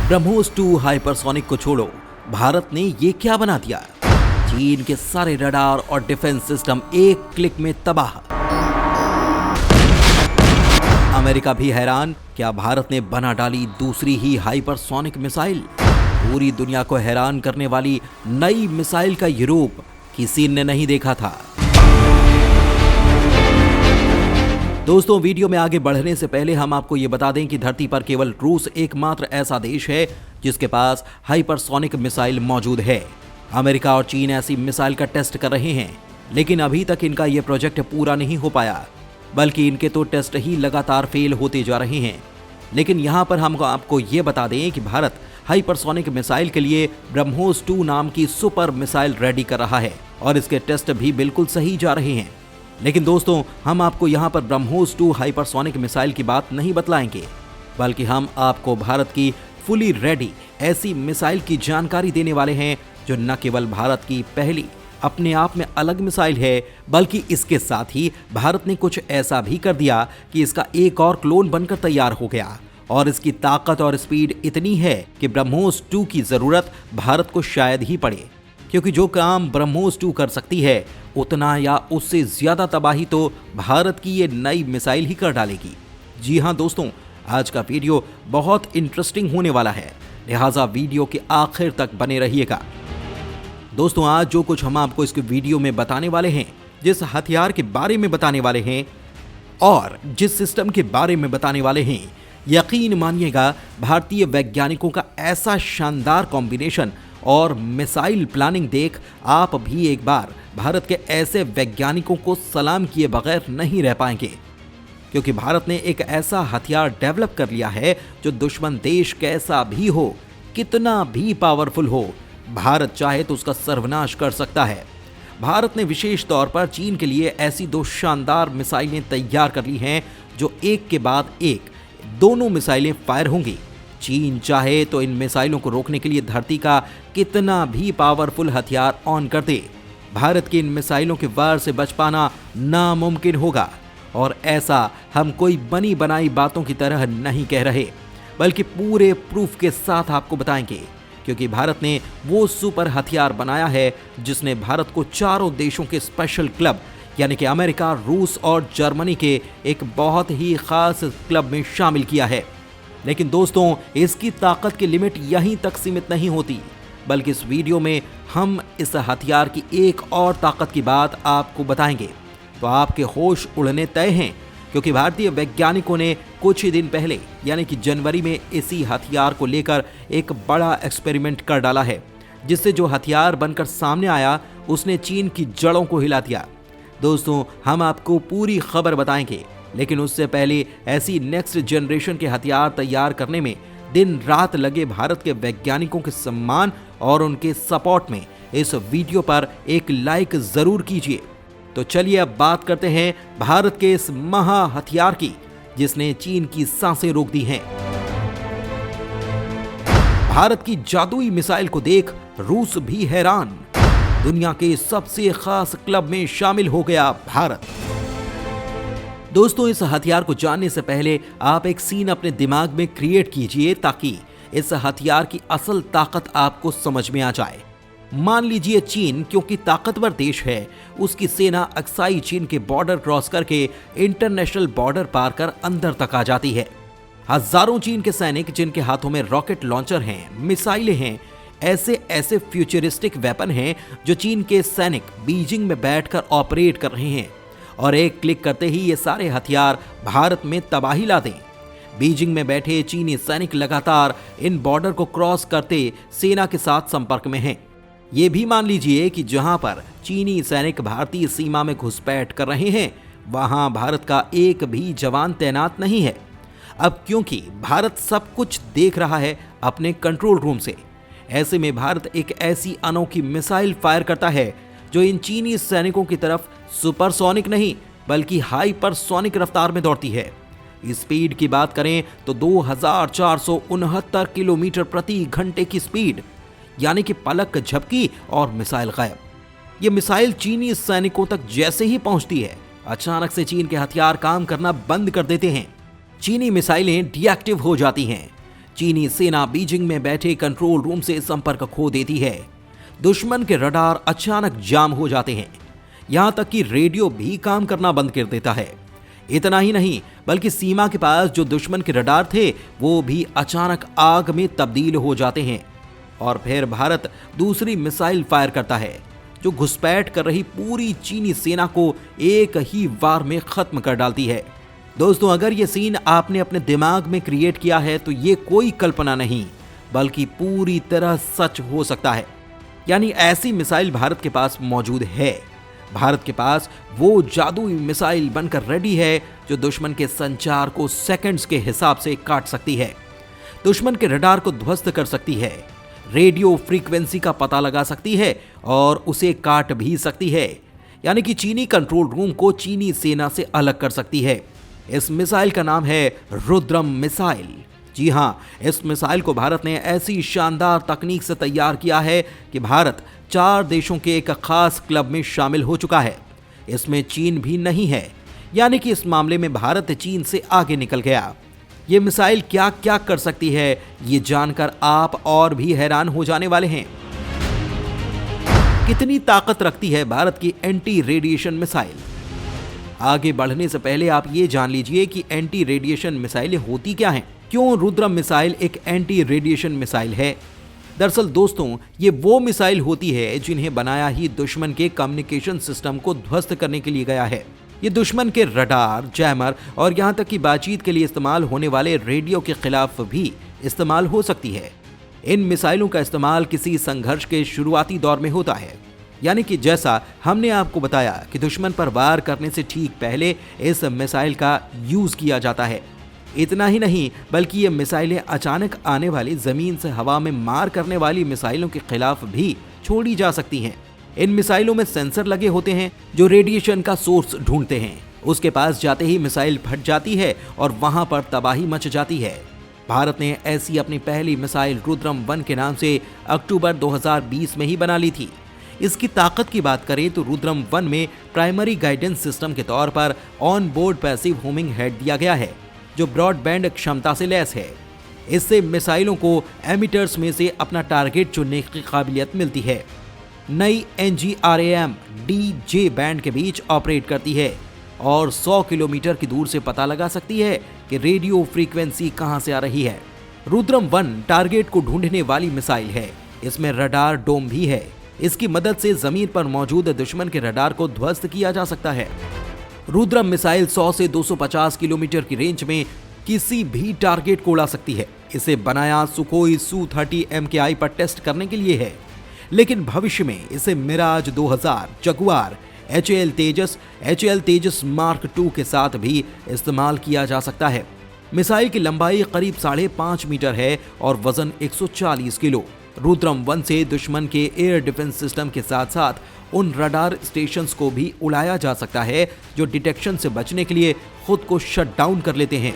BrahMos 2 hypersonic को छोड़ो, भारत ने ये क्या बना दिया। चीन के सारे रडार और डिफेंस सिस्टम एक क्लिक में तबाह। अमेरिका भी हैरान, क्या भारत ने बना डाली दूसरी ही हाइपरसोनिक मिसाइल। पूरी दुनिया को हैरान करने वाली नई मिसाइल का यूरोप किसी ने नहीं देखा था। दोस्तों, वीडियो में आगे बढ़ने से पहले हम आपको ये बता दें कि धरती पर केवल रूस एकमात्र ऐसा देश है जिसके पास हाइपरसोनिक मिसाइल मौजूद है। अमेरिका और चीन ऐसी मिसाइल का टेस्ट कर रहे हैं, लेकिन अभी तक इनका यह प्रोजेक्ट पूरा नहीं हो पाया, बल्कि इनके तो टेस्ट ही लगातार फेल होते जा रहे हैं। लेकिन यहाँ पर हम आपको ये बता दें कि भारत हाइपरसोनिक मिसाइल के लिए ब्रह्मोस 2 नाम की सुपर मिसाइल रेडी कर रहा है और इसके टेस्ट भी बिल्कुल सही जा रहे हैं। लेकिन दोस्तों, हम आपको यहाँ पर ब्रह्मोस 2 हाइपरसोनिक मिसाइल की बात नहीं बतलाएंगे, बल्कि हम आपको भारत की फुली रेडी ऐसी मिसाइल की जानकारी देने वाले हैं जो न केवल भारत की पहली अपने आप में अलग मिसाइल है, बल्कि इसके साथ ही भारत ने कुछ ऐसा भी कर दिया कि इसका एक और क्लोन बनकर तैयार हो गया और इसकी ताकत और स्पीड इतनी है कि ब्रह्मोस 2 की जरूरत भारत को शायद ही पड़े, क्योंकि जो काम ब्रह्मोस 2 कर सकती है उतना या उससे ज्यादा तबाही तो भारत की ये नई मिसाइल ही कर डालेगी। जी हां दोस्तों, आज का वीडियो बहुत इंटरेस्टिंग होने वाला है, लिहाजा वीडियो के आखिर तक बने रहिएगा। दोस्तों, आज जो कुछ हम आपको इस वीडियो में बताने वाले हैं, जिस हथियार के बारे में बताने वाले हैं और जिस सिस्टम के बारे में बताने वाले हैं, यकीन मानिएगा भारतीय वैज्ञानिकों का ऐसा शानदार कॉम्बिनेशन और मिसाइल प्लानिंग देख आप भी एक बार भारत के ऐसे वैज्ञानिकों को सलाम किए बगैर नहीं रह पाएंगे, क्योंकि भारत ने एक ऐसा हथियार डेवलप कर लिया है जो दुश्मन देश कैसा भी हो, कितना भी पावरफुल हो, भारत चाहे तो उसका सर्वनाश कर सकता है। भारत ने विशेष तौर पर चीन के लिए ऐसी 2 शानदार मिसाइलें तैयार कर ली हैं जो एक के बाद एक दोनों मिसाइलें फायर होंगी। चीन चाहे तो इन मिसाइलों को रोकने के लिए धरती का कितना भी पावरफुल हथियार ऑन कर दे, भारत की इन मिसाइलों के वार से बच पाना नामुमकिन होगा। और ऐसा हम कोई बनी बनाई बातों की तरह नहीं कह रहे, बल्कि पूरे प्रूफ के साथ आपको बताएंगे, क्योंकि भारत ने वो सुपर हथियार बनाया है जिसने भारत को चारों देशों के स्पेशल क्लब यानी कि अमेरिका, रूस और जर्मनी के एक बहुत ही खास क्लब में शामिल किया है। लेकिन दोस्तों, इसकी ताकत की लिमिट यहीं तक सीमित नहीं होती, बल्कि इस वीडियो में हम इस हथियार की एक और ताकत की बात आपको बताएंगे तो आपके होश उड़ने तय हैं, क्योंकि भारतीय वैज्ञानिकों ने कुछ ही दिन पहले यानी कि जनवरी में इसी हथियार को लेकर एक बड़ा एक्सपेरिमेंट कर डाला है, जिससे जो हथियार बनकर सामने आया उसने चीन की जड़ों को हिला दिया। दोस्तों, हम आपको पूरी खबर बताएंगे, लेकिन उससे पहले ऐसी नेक्स्ट जनरेशन के हथियार तैयार करने में दिन रात लगे भारत के वैज्ञानिकों के सम्मान और उनके सपोर्ट में इस वीडियो पर एक लाइक जरूर कीजिए। तो चलिए अब बात करते हैं भारत के इस महा हथियार की, जिसने चीन की सांसें रोक दी हैं। भारत की जादुई मिसाइल को देख रूस भी हैरान, दुनिया के सबसे खास क्लब में शामिल हो गया भारत। दोस्तों, इस हथियार को जानने से पहले आप एक सीन अपने दिमाग में क्रिएट कीजिए ताकि इस हथियार की असल ताकत आपको समझ में आ जाए। मान लीजिए चीन, क्योंकि ताकतवर देश है, उसकी सेना अक्साई चीन के बॉर्डर क्रॉस करके इंटरनेशनल बॉर्डर पार कर अंदर तक आ जाती है। हजारों चीन के सैनिक जिनके हाथों में रॉकेट लॉन्चर हैं, मिसाइलें हैं, ऐसे फ्यूचरिस्टिक वेपन हैं जो चीन के सैनिक बीजिंग में बैठकर ऑपरेट कर रहे हैं, और एक क्लिक करते ही ये सारे हथियार भारत में तबाही ला दें। बीजिंग में बैठे चीनी सैनिक लगातार इन बॉर्डर को क्रॉस करते सेना के साथ संपर्क में हैं। ये भी मान लीजिए कि जहां पर चीनी सैनिक भारतीय सीमा में घुसपैठ कर रहे हैं, वहां भारत का एक भी जवान तैनात नहीं है। अब क्योंकि भारत सब कुछ देख रहा है अपने कंट्रोल रूम से, ऐसे में भारत एक ऐसी अनोखी मिसाइल फायर करता है जो इन चीनी सैनिकों की तरफ सुपरसोनिक नहीं बल्कि हाइपरसोनिक रफ्तार में दौड़ती है। स्पीड की बात करें तो 2469 किलोमीटर प्रति घंटे की स्पीड, यानी कि पलक झपकी और मिसाइल गायब। ये मिसाइल चीनी सैनिकों तक जैसे ही पहुंचती है, अचानक से चीन के हथियार काम करना बंद कर देते हैं। चीनी मिसाइलें डीएक्टिव हो जाती हैं। चीनी सेना बीजिंग में बैठे कंट्रोल रूम से संपर्क खो देती है। दुश्मन के रडार अचानक जाम हो जाते हैं, यहां तक कि रेडियो भी काम करना बंद कर देता है। इतना ही नहीं, बल्कि सीमा के पास जो दुश्मन के रडार थे वो भी अचानक आग में तब्दील हो जाते हैं। और फिर भारत दूसरी मिसाइल फायर करता है जो घुसपैठ कर रही पूरी चीनी सेना को एक ही वार में खत्म कर डालती है। दोस्तों, अगर ये सीन आपने अपने दिमाग में क्रिएट किया है तो ये कोई कल्पना नहीं बल्कि पूरी तरह सच हो सकता है। यानी ऐसी मिसाइल भारत के पास मौजूद है। भारत के पास वो जादुई मिसाइल बनकर रेडी है जो दुश्मन के संचार को सेकंड्स के हिसाब से काट सकती है, दुश्मन के रडार को ध्वस्त कर सकती है, रेडियो फ्रीक्वेंसी का पता लगा सकती है और उसे काट भी सकती है। यानी कि चीनी कंट्रोल रूम को चीनी सेना से अलग कर सकती है। इस मिसाइल का नाम है रुद्रम मिसाइल। जी हां, इस मिसाइल को भारत ने ऐसी शानदार तकनीक से तैयार किया है कि भारत 4 देशों के एक खास क्लब में शामिल हो चुका है। इसमें चीन भी नहीं है, यानी कि इस मामले में भारत चीन से आगे निकल गया। ये मिसाइल क्या क्या कर सकती है, ये जानकर आप और भी हैरान हो जाने वाले हैं। कितनी ताकत रखती है भारत की एंटी रेडिएशन मिसाइल? आगे बढ़ने से पहले आप ये जान लीजिए कि एंटी रेडिएशन मिसाइलें होती क्या हैं। क्यों रुद्रम मिसाइल एक एंटी रेडिएशन मिसाइल है? दरअसल दोस्तों, ये वो मिसाइल होती है जिन्हें बनाया ही दुश्मन के कम्युनिकेशन सिस्टम को ध्वस्त करने के लिए गया है। ये दुश्मन के रडार, जैमर और यहाँ तक कि बातचीत के लिए इस्तेमाल होने वाले रेडियो के खिलाफ भी इस्तेमाल हो सकती है। इन मिसाइलों का इस्तेमाल किसी संघर्ष के शुरुआती दौर में होता है, यानी कि जैसा हमने आपको बताया कि दुश्मन पर वार करने से ठीक पहले इस मिसाइल का यूज किया जाता है। इतना ही नहीं, बल्कि ये मिसाइलें अचानक आने वाली जमीन से हवा में मार करने वाली मिसाइलों के खिलाफ भी छोड़ी जा सकती हैं। इन मिसाइलों में सेंसर लगे होते हैं जो रेडिएशन का सोर्स ढूंढते हैं। उसके पास जाते ही मिसाइल फट जाती है और वहां पर तबाही मच जाती है। भारत ने ऐसी अपनी पहली मिसाइल रुद्रम 1 के नाम से अक्टूबर 2020 में ही बना ली थी। इसकी ताकत की बात करें तो रुद्रम 1 में प्राइमरी गाइडेंस सिस्टम के तौर पर on board passive homing head दिया गया है जो ब्रॉडबैंड क्षमता से लैस है। इससे मिसाइलों को एमिटर्स में से अपना टारगेट चुनने की काबिलियत मिलती है। नई NGRAM DJ बैंड के बीच ऑपरेट करती है और 100 किलोमीटर की दूर से पता लगा सकती है कि रेडियो फ्रीक्वेंसी कहां से आ रही है। रुद्रम 1 टारगेट को ढूंढने वाली मिसाइल है। इसमें रडार डोम भी है। इसकी मदद से जमीन पर मौजूद दुश्मन के रडार को ध्वस्त किया जा सकता है। रुद्रम मिसाइल 100 से 250 किलोमीटर की रेंज में किसी भी टारगेट को उड़ा सकती है। इसे बनाया सुखोई Su-30 MKI पर टेस्ट करने के लिए है, लेकिन भविष्य में इसे मिराज 2000, जगुआर, HAL तेजस मार्क 2 के साथ भी इस्तेमाल किया जा सकता है। मिसाइल की लंबाई करीब 5.5 मीटर है और वजन 140 किलो। रुद्रम 1 से दुश्मन के एयर डिफेंस सिस्टम के साथ साथ उन रडार स्टेशंस को भी उड़ाया जा सकता है जो डिटेक्शन से बचने के लिए खुद को शट डाउन कर लेते हैं।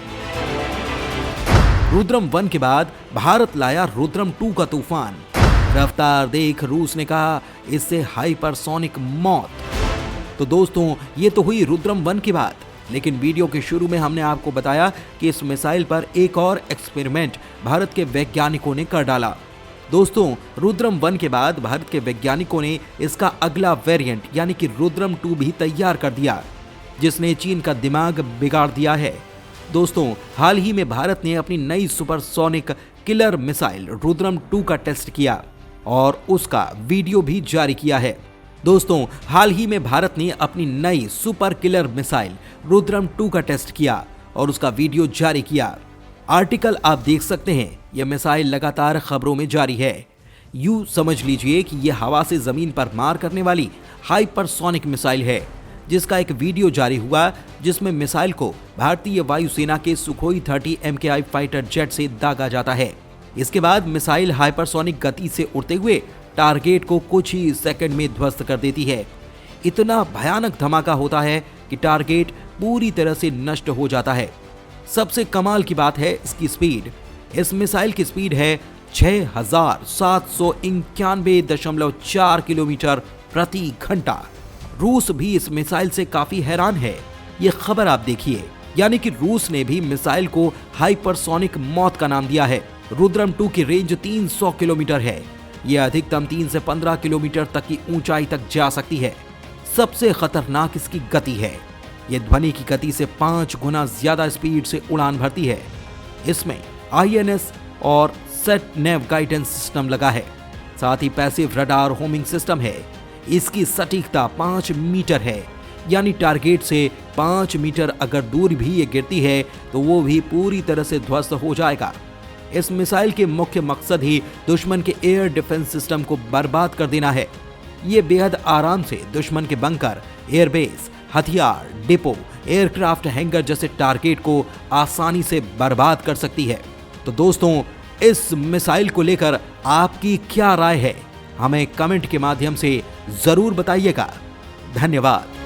रुद्रम 1 के बाद भारत लाया रुद्रम 2 का तूफान। रफ्तार देख रूस ने कहा इससे हाइपरसोनिक मौत। तो दोस्तों, ये तो हुई रुद्रम 1 की बात, लेकिन वीडियो के शुरू में हमने आपको बताया कि इस मिसाइल पर एक और एक्सपेरिमेंट भारत के वैज्ञानिकों ने कर डाला। दोस्तों, रुद्रम 1 के बाद भारत के वैज्ञानिकों ने इसका अगला वेरिएंट यानी कि रुद्रम 2 भी तैयार कर दिया, जिसने चीन का दिमाग बिगाड़ दिया है। दोस्तों, हाल ही में भारत ने अपनी नई सुपरसोनिक किलर मिसाइल रुद्रम 2 का टेस्ट किया और उसका वीडियो भी जारी किया है। दोस्तों, हाल ही में भारत ने अपनी नई सुपर किलर मिसाइल रुद्रम 2 का टेस्ट किया और उसका वीडियो जारी किया। आर्टिकल आप देख सकते हैं। यह मिसाइल लगातार खबरों में जारी है। यूं समझ लीजिए कि यह हवा से जमीन पर मार करने वाली हाइपरसोनिक मिसाइल है, जिसका एक वीडियो जारी हुआ जिसमें मिसाइल को भारतीय वायुसेना के सुखोई 30 MKI फाइटर जेट से दागा जाता है। इसके बाद मिसाइल हाइपरसोनिक गति से उड़ते हुए टारगेट को कुछ ही सेकंड में ध्वस्त कर देती है। इतना भयानक धमाका होता है कि टारगेट पूरी तरह से नष्ट हो जाता है। सबसे कमाल की बात है इसकी स्पीड। इस मिसाइल की स्पीड है 6791.4 किलोमीटर प्रति घंटा। रूस भी इस मिसाइल से काफी हैरान है। ये खबर आप देखिए, यानी कि रूस ने भी मिसाइल को हाइपरसोनिक मौत का नाम दिया है। रुद्रम 2 की रेंज 300 किलोमीटर है। यह अधिकतम 3 से 15 किलोमीटर तक की ऊंचाई तक जा सकती है। सबसे खतरनाक इसकी गति है। यह ध्वनि की गति से 5 गुना ज्यादा स्पीड से उड़ान भरती है। इसमें INS और सेट नेव गाइडेंस सिस्टम लगा है। साथ ही पैसिव रडार होमिंग सिस्टम है। इसकी सटीकता 5 मीटर है, यानी टारगेट से 5 मीटर अगर दूर भी ये गिरती है तो वो भी पूरी तरह से ध्वस्त हो जाएगा। इस मिसाइल के मुख्य मकसद ही दुश्मन के एयर डिफेंस सिस्टम को बर्बाद कर देना है। ये बेहद आराम से दुश्मन के बंकर, एयरबेस, हथियार डिपो, एयरक्राफ्ट हैंगर जैसे टारगेट को आसानी से बर्बाद कर सकती है। तो दोस्तों, इस मिसाइल को लेकर आपकी क्या राय है, हमें कमेंट के माध्यम से जरूर बताइएगा। धन्यवाद।